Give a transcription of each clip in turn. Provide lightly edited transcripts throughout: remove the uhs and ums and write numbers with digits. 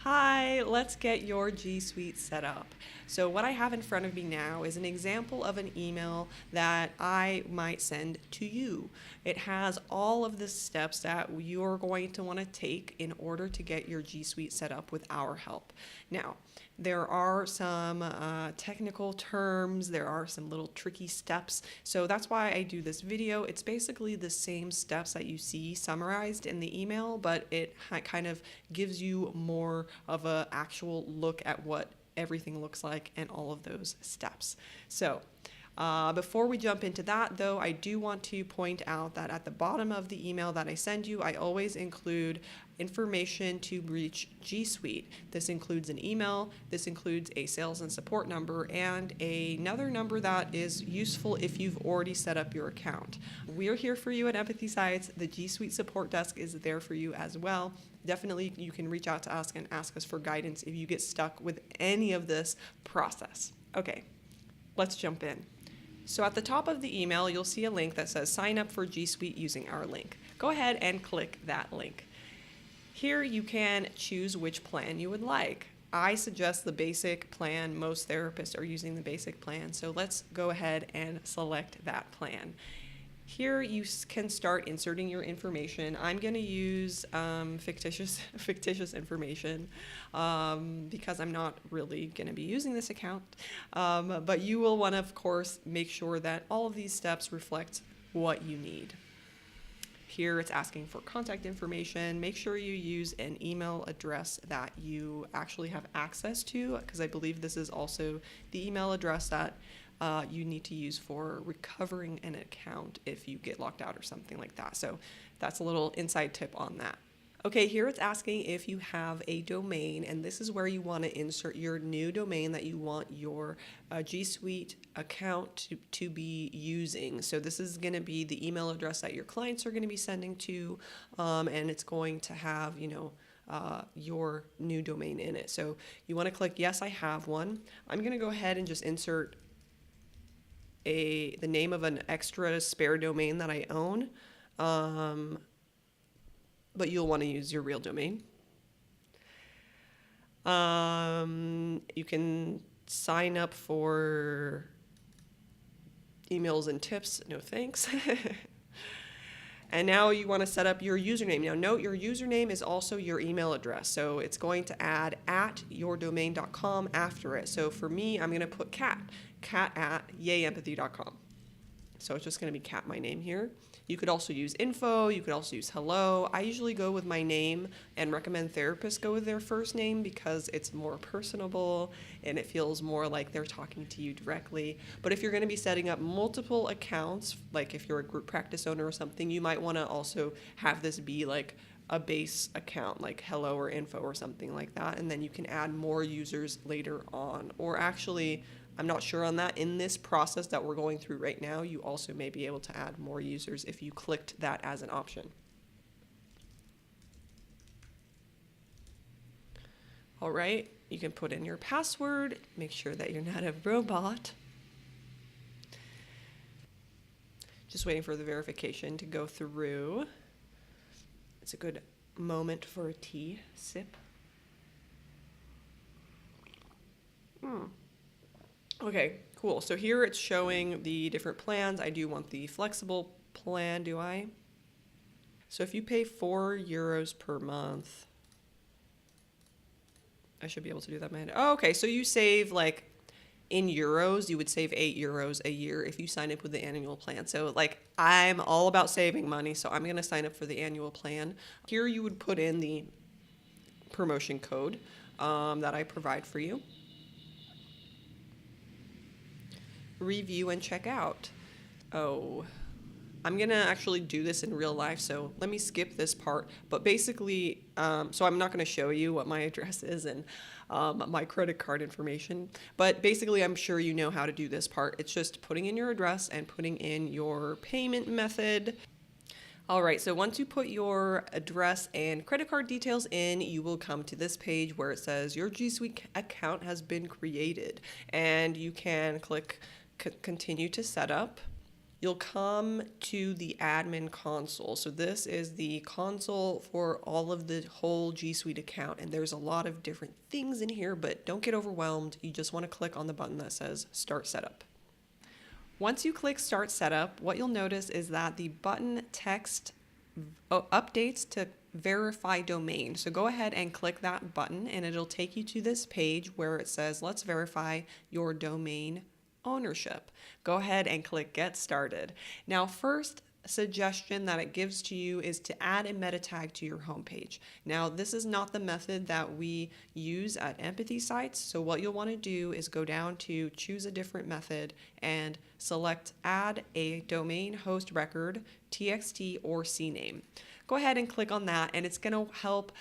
Hi, let's get your G Suite set up. So what I have in front of me now is an example of an email that I might send to you. It has all of the steps that you're going to want to take in order to get your G Suite set up with our help. Now, there are some technical terms, there are some little tricky steps, so that's why I do this video. It's basically the same steps that you see summarized in the email, but it kind of gives you more of an actual look at what everything looks like and all of those steps. So before we jump into that, though, I do want to point out that at the bottom of the email that I send you, I always include information to reach G Suite. This includes an email, this includes a sales and support number, and another number that is useful if you've already set up your account. We're here for you at Empathysites. The G Suite support desk is there for you as well. Definitely you can reach out to us and ask us for guidance if you get stuck with any of this process. Okay, let's jump in. So at the top of the email, you'll see a link that says sign up for G Suite using our link. Go ahead and click that link. Here you can choose which plan you would like. I suggest the basic plan. Most therapists are using the basic plan, so let's go ahead and select that plan. Here you can start inserting your information. I'm going to use fictitious information because I'm not really going to be using this account. But you will want to, of course, make sure that all of these steps reflect what you need. Here it's asking for contact information. Make sure you use an email address that you actually have access to, because I believe this is also the email address that you need to use for recovering an account if you get locked out or something like that. So that's a little inside tip on that. Okay, here it's asking if you have a domain, and this is where you want to insert your new domain that you want your G Suite account to be using. So this is going to be the email address that your clients are going to be sending to, and it's going to have, your new domain in it. So you want to click yes, I have one. I'm going to go ahead and just insert the name of an extra spare domain that I own, but you'll want to use your real domain. You can sign up for emails and tips. No thanks. And now you want to set up your username. Now note your username is also your email address. So it's going to add @yourdomain.com after it. So for me, I'm going to put cat at yayempathy.com. So it's just going to be cat, my name here. You could also use info. You could also use hello. I usually go with my name and recommend therapists go with their first name because it's more personable and it feels more like they're talking to you directly. But if you're going to be setting up multiple accounts, like if you're a group practice owner or something, you might want to also have this be like a base account, like hello or info or something like that. And then you can add more users later on. Or actually, I'm not sure on that. In this process that we're going through right now, you also may be able to add more users if you clicked that as an option. All right, you can put in your password, make sure that you're not a robot. Just waiting for the verification to go through. It's a good moment for a tea sip. Okay, cool. So here it's showing the different plans. I do want the flexible plan, do I? So if you pay €4 per month, I should be able to do that in my head. Oh, okay, so you save like in euros, you would save €8 a year if you sign up with the annual plan. So like I'm all about saving money, so I'm going to sign up for the annual plan. Here you would put in the promotion code that I provide for you. Review and check out. Oh, I'm gonna actually do this in real life, so let me skip this part. But basically, so I'm not gonna show you what my address is and my credit card information, but basically I'm sure you know how to do this part. It's just putting in your address and putting in your payment method. All right, so once you put your address and credit card details in, you will come to this page where it says your G Suite account has been created, and you can click continue to set up. you'll come to the admin console. So this is the console for all of the whole G Suite account, and there's a lot of different things in here, but don't get overwhelmed. You just want to click on the button that says Start Setup. Once you click Start Setup, what you'll notice is that the button text updates to verify domain. So go ahead and click that button and it'll take you to this page where it says, let's verify your domain ownership. Go ahead and click Get Started. Now, first suggestion that it gives to you is to add a meta tag to your homepage. Now, this is not the method that we use at Empathysites. So what you'll want to do is go down to choose a different method and select add a domain host record, TXT or CNAME. Go ahead and click on that and it's going to help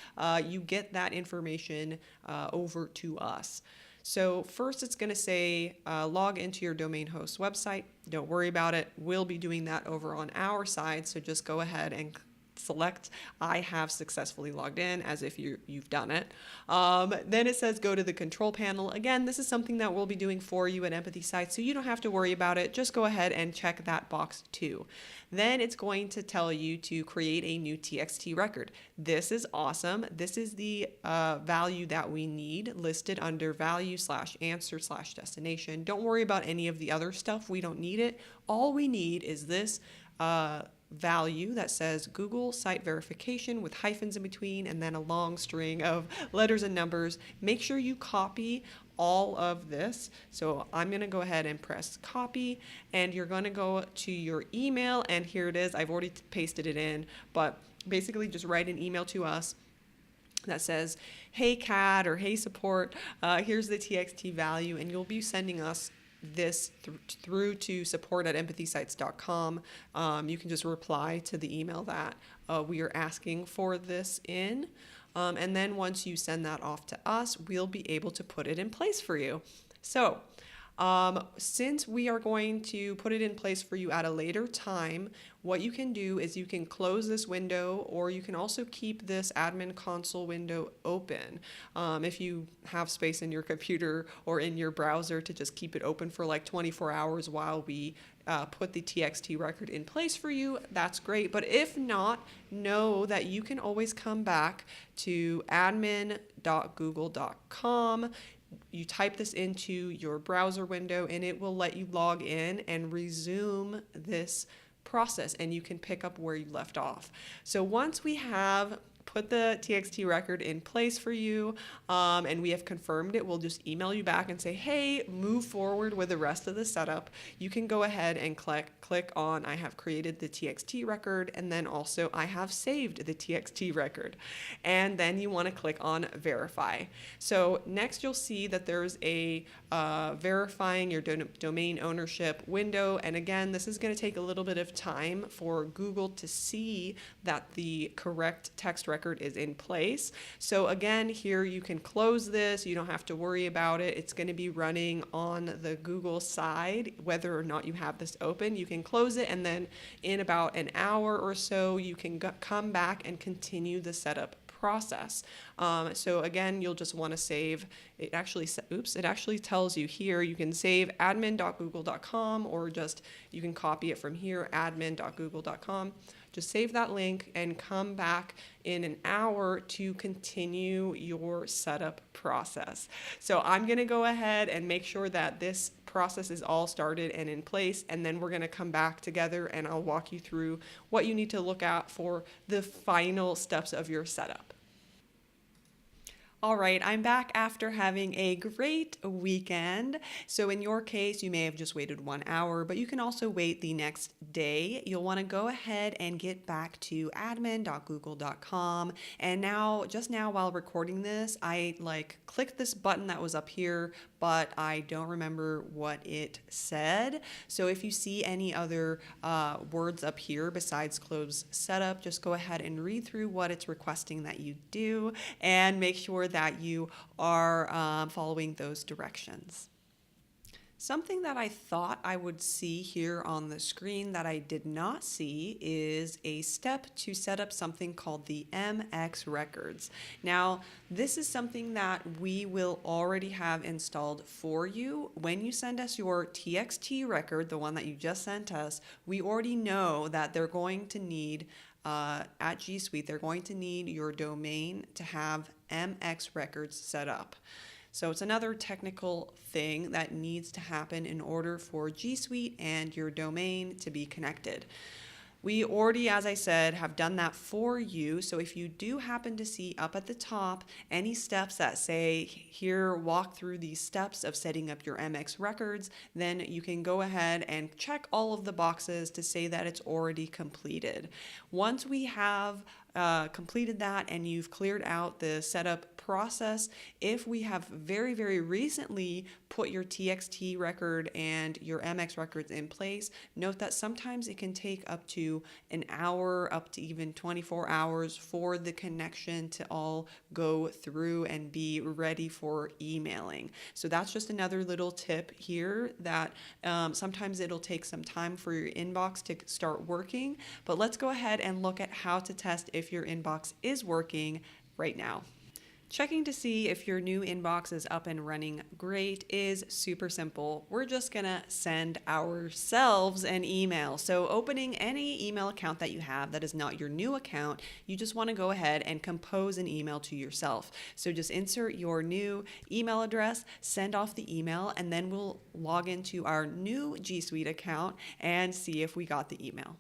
you get that information over to us. So first it's going to say log into your domain host website. Don't worry about it. We'll be doing that over on our side. So just go ahead and select I have successfully logged in as if you've done it. Then it says go to the control panel. Again, this is something that we'll be doing for you at Empathysites, so you don't have to worry about it. Just go ahead and check that box too. Then it's going to tell you to create a new TXT record. This is awesome. This is the value that we need listed under value/answer/destination. Don't worry about any of the other stuff. We don't need it. All we need is this value that says Google site verification with hyphens in between and then a long string of letters and numbers. Make sure you copy all of this. So I'm going to go ahead and press copy and you're going to go to your email and here it is. I've already pasted it in, but basically just write an email to us that says, hey CAD or hey support, here's the TXT value, and you'll be sending us this through to support@empathysites.com. You can just reply to the email that we are asking for this in. And then once you send that off to us, we'll be able to put it in place for you. So since we are going to put it in place for you at a later time, what you can do is you can close this window or you can also keep this admin console window open. If you have space in your computer or in your browser to just keep it open for like 24 hours while we put the TXT record in place for you, that's great. But if not, know that you can always come back to admin.google.com. You type this into your browser window and it will let you log in and resume this process and you can pick up where you left off. So once we have put the TXT record in place for you and we have confirmed it, we'll just email you back and say, hey, move forward with the rest of the setup. You can go ahead and click on I have created the TXT record and then also I have saved the TXT record. And then you want to click on verify. So next you'll see that there's a verifying your domain ownership window. And again, this is going to take a little bit of time for Google to see that the correct text record is in place. So again, here you can close this. You don't have to worry about it. It's going to be running on the Google side, whether or not you have this open. You can close it and then in about an hour or so, you can come back and continue the setup process. So again, you'll just want to save. It actually tells you here you can save admin.google.com or just you can copy it from here, admin.google.com. Just save that link and come back in an hour to continue your setup process. So I'm going to go ahead and make sure that this process is all started and in place, and then we're going to come back together and I'll walk you through what you need to look at for the final steps of your setup. All right, I'm back after having a great weekend. So in your case, you may have just waited 1 hour, but you can also wait the next day. You'll want to go ahead and get back to admin.google.com. And just now while recording this, I clicked this button that was up here, but I don't remember what it said. So if you see any other words up here besides close setup, just go ahead and read through what it's requesting that you do and make sure that you are following those directions. Something that I thought I would see here on the screen that I did not see is a step to set up something called the MX records. Now, this is something that we will already have installed for you. When you send us your TXT record, the one that you just sent us, we already know that they're going to need at G Suite, they're going to need your domain to have MX records set up. So it's another technical thing that needs to happen in order for G Suite and your domain to be connected. We already, as I said, have done that for you. So if you do happen to see up at the top any steps that say, here, walk through these steps of setting up your MX records, then you can go ahead and check all of the boxes to say that it's already completed. Once we have completed that and you've cleared out the setup process, if we have very, very recently put your TXT record and your MX records in place, note that sometimes it can take up to an hour, up to even 24 hours for the connection to all go through and be ready for emailing. So that's just another little tip here that sometimes it'll take some time for your inbox to start working, but let's go ahead and look at how to test if your inbox is working right now. Checking to see if your new inbox is up and running great is super simple. We're just gonna send ourselves an email. So opening any email account that you have that is not your new account, you just wanna go ahead and compose an email to yourself. So just insert your new email address, send off the email, and then we'll log into our new G Suite account and see if we got the email.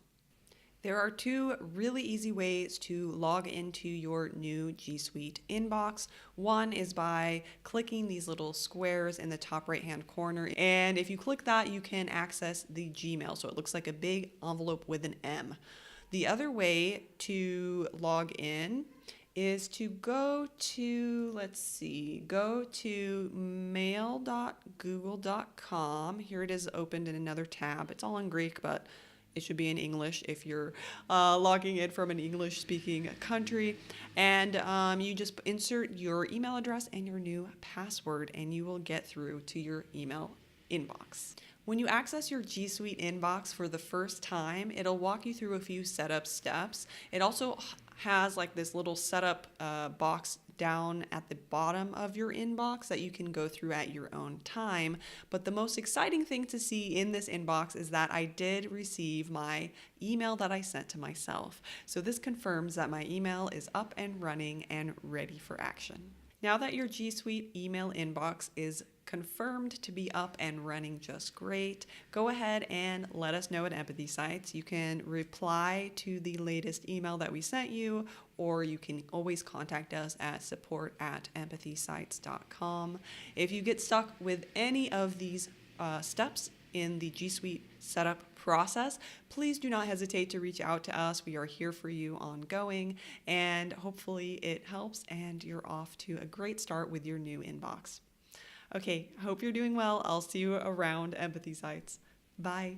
There are two really easy ways to log into your new G Suite inbox. One is by clicking these little squares in the top right-hand corner, and if you click that, you can access the Gmail, so it looks like a big envelope with an M. The other way to log in is to go to, go to mail.google.com. Here it is opened in another tab. It's all in Greek, but it should be in English if you're logging in from an English-speaking country. And you just insert your email address and your new password, and you will get through to your email inbox. When you access your G Suite inbox for the first time, it'll walk you through a few setup steps. It also has like this little setup box down at the bottom of your inbox that you can go through at your own time. But the most exciting thing to see in this inbox is that I did receive my email that I sent to myself. So this confirms that my email is up and running and ready for action. Now that your G Suite email inbox is confirmed to be up and running just great, go ahead and let us know at Empathysites. You can reply to the latest email that we sent you, or you can always contact us at support@empathysites.com. If you get stuck with any of these steps in the G Suite setup process, please do not hesitate to reach out to us. We are here for you ongoing, and hopefully it helps and you're off to a great start with your new inbox. Okay, hope you're doing well. I'll see you around Empathysites. Bye.